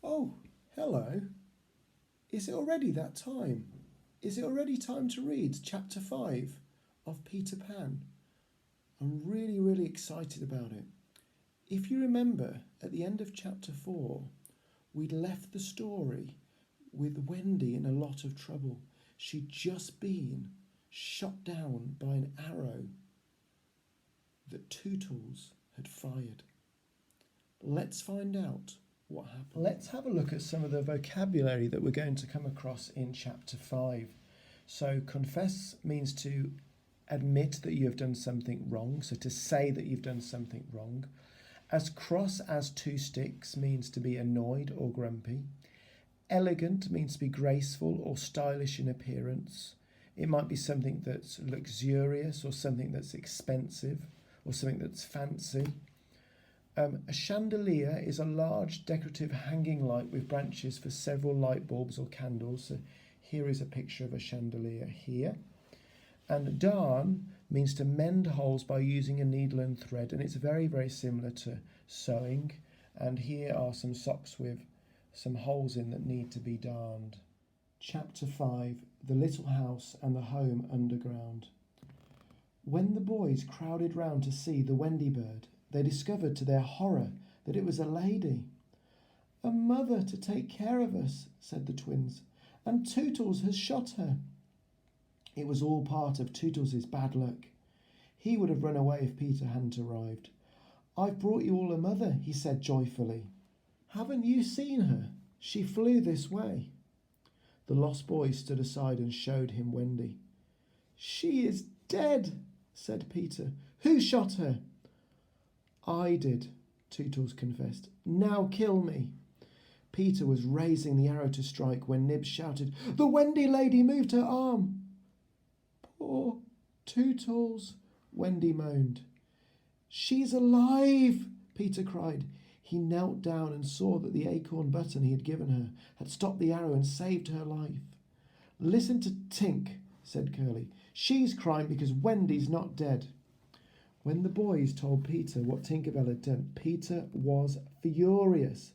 Oh, hello. Is it already that time? Is it already time to read chapter 5 of Peter Pan? I'm really, really excited about it. If you remember, at the end of chapter 4, we'd left the story with Wendy in a lot of trouble. She'd just been shot down by an arrow that Tootles had fired. Let's find out what happened. Let's have a look at some of the vocabulary that we're going to come across in chapter 5. So confess means to admit that you have done something wrong, so to say that you've done something wrong. As cross as two sticks means to be annoyed or grumpy. Elegant means to be graceful or stylish in appearance. It might be something that's luxurious or something that's expensive or something that's fancy. A chandelier is a large decorative hanging light with branches for several light bulbs or candles. So here is a picture of a chandelier here. And darn means to mend holes by using a needle and thread, and it's very, very similar to sewing. And here are some socks with some holes in that need to be darned. Chapter 5, The Little House and the Home Underground. When the boys crowded round to see the Wendy bird, they discovered to their horror that it was a lady. "A mother to take care of us," said the twins, "and Tootles has shot her." It was all part of Tootles' bad luck. He would have run away if Peter hadn't arrived. "I've brought you all a mother," he said joyfully. "Haven't you seen her? She flew this way." The lost boys stood aside and showed him Wendy. "She is dead," said Peter. "Who shot her?" "I did," Tootles confessed. "Now kill me." Peter was raising the arrow to strike when Nibs shouted, "The Wendy lady moved her arm." "Poor Tootles," Wendy moaned. "She's alive," Peter cried. He knelt down and saw that the acorn button he had given her had stopped the arrow and saved her life. "Listen to Tink," said Curly. "She's crying because Wendy's not dead." When the boys told Peter what Tinkerbell had done, Peter was furious.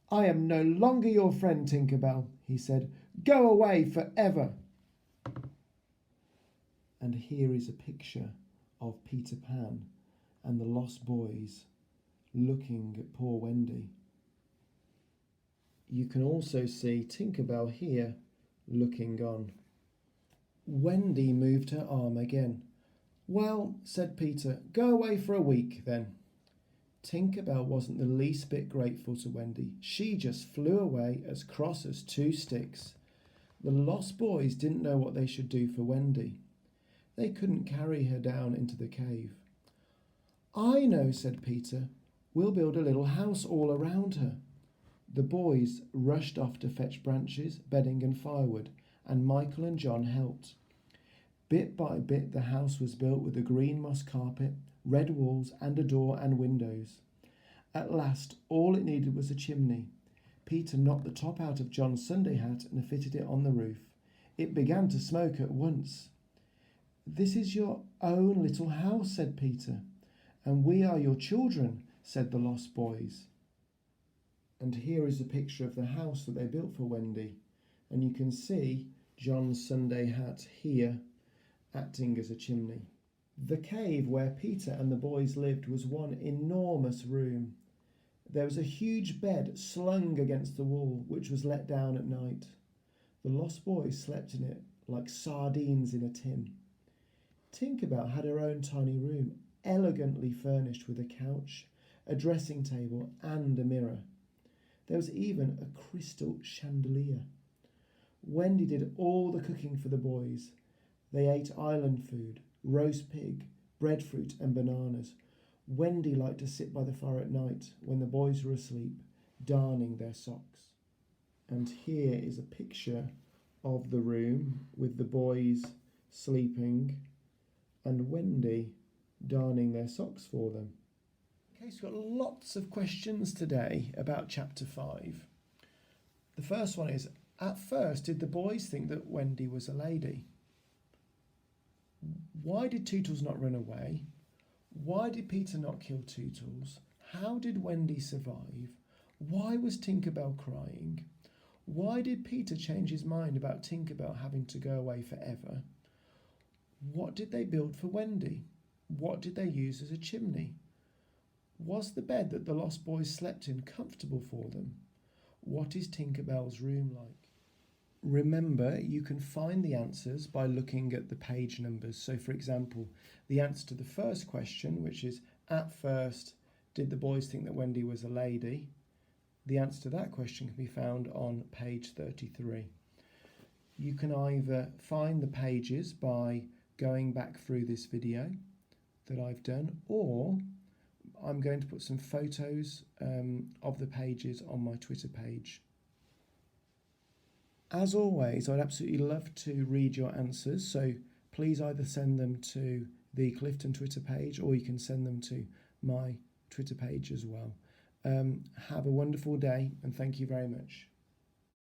"I am no longer your friend, Tinkerbell," he said. "Go away forever." And here is a picture of Peter Pan and the lost boys looking at poor Wendy. You can also see Tinkerbell here looking on. Wendy moved her arm again. "Well," said Peter, "go away for a week then." Tinkerbell wasn't the least bit grateful to Wendy. She just flew away as cross as two sticks. The lost boys didn't know what they should do for Wendy. They couldn't carry her down into the cave. "I know," said Peter. "We'll build a little house all around her." The boys rushed off to fetch branches, bedding and firewood, and Michael and John helped. Bit by bit the house was built with a green moss carpet, red walls and a door and windows. At last all it needed was a chimney. Peter knocked the top out of John's Sunday hat and fitted it on the roof. It began to smoke at once. "This is your own little house," said Peter. "And we are your children," said the lost boys. And here is a picture of the house that they built for Wendy. And you can see John's Sunday hat here, acting as a chimney. The cave where Peter and the boys lived was one enormous room. There was a huge bed slung against the wall, which was let down at night. The lost boys slept in it like sardines in a tin. Tinkerbell had her own tiny room, elegantly furnished with a couch, a dressing table and a mirror. There was even a crystal chandelier. Wendy did all the cooking for the boys. They ate island food, roast pig, breadfruit and bananas. Wendy liked to sit by the fire at night when the boys were asleep, darning their socks. And here is a picture of the room with the boys sleeping and Wendy darning their socks for them. Okay, so we've got lots of questions today about chapter 5. The first one is, at first, did the boys think that Wendy was a lady? Why did Tootles not run away? Why did Peter not kill Tootles? How did Wendy survive? Why was Tinkerbell crying? Why did Peter change his mind about Tinkerbell having to go away forever? What did they build for Wendy? What did they use as a chimney? Was the bed that the Lost Boys slept in comfortable for them? What is Tinkerbell's room like? Remember, you can find the answers by looking at the page numbers. So, for example, the answer to the first question, which is, at first, did the boys think that Wendy was a lady? The answer to that question can be found on page 33. You can either find the pages by going back through this video that I've done, or I'm going to put some photos of the pages on my Twitter page. As always, I'd absolutely love to read your answers, so please either send them to the Clifton Twitter page or you can send them to my Twitter page as well. Have a wonderful day and thank you very much.